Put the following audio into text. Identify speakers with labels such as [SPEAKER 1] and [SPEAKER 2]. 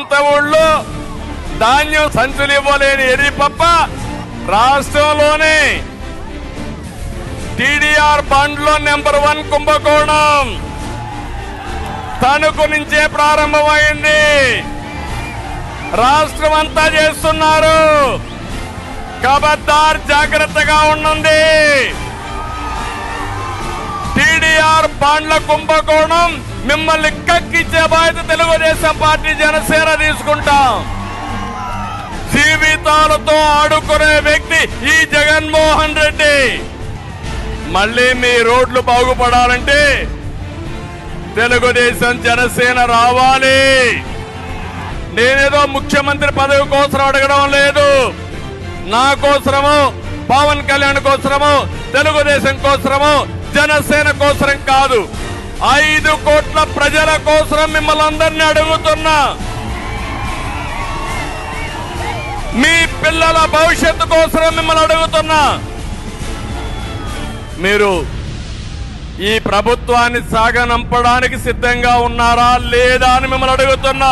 [SPEAKER 1] సొంత ఊళ్ళో ధాన్యం సంచులు ఇవ్వలేని ఎర్రిపప్ప రాష్ట్రంలోనే టీడీఆర్ బండ్లో నెంబర్ 1 కుంభకోణం తణుకు నుంచే ప్రారంభమైంది. రాష్ట్రం అంతా చేస్తున్నారు. ఖబర్దార్, జాగ్రత్తగా ఉండండి. టీడీఆర్ బాండ్ల కుంభకోణం మిమ్మల్ని కక్కిచ్చే బాధ్యత తెలుగుదేశం పార్టీ జనసేన తీసుకుంటాం. జీవితాలతో ఆడుకునే వ్యక్తి ఈ జగన్మోహన్ రెడ్డి. మళ్ళీ మీ రోడ్లు బాగుపడాలంటే తెలుగుదేశం జనసేన రావాలి. నేనేదో ముఖ్యమంత్రి పదవి కోసం అడగడం లేదు. నా కోసరము, పవన్ కళ్యాణ్ కోసరము, తెలుగుదేశం కోసరము, జనసేన కోసరం కాదు. 5 కోట్ల ప్రజల కోసం మిమ్మల్ని అందరినీ అడుగుతున్నా. మీ పిల్లల భవిష్యత్తు కోసం మిమ్మల్ని అడుగుతున్నా. మీరు ఈ ప్రభుత్వాన్ని సాగనంపడానికి సిద్ధంగా ఉన్నారా లేదా అని మిమ్మల్ని అడుగుతున్నా.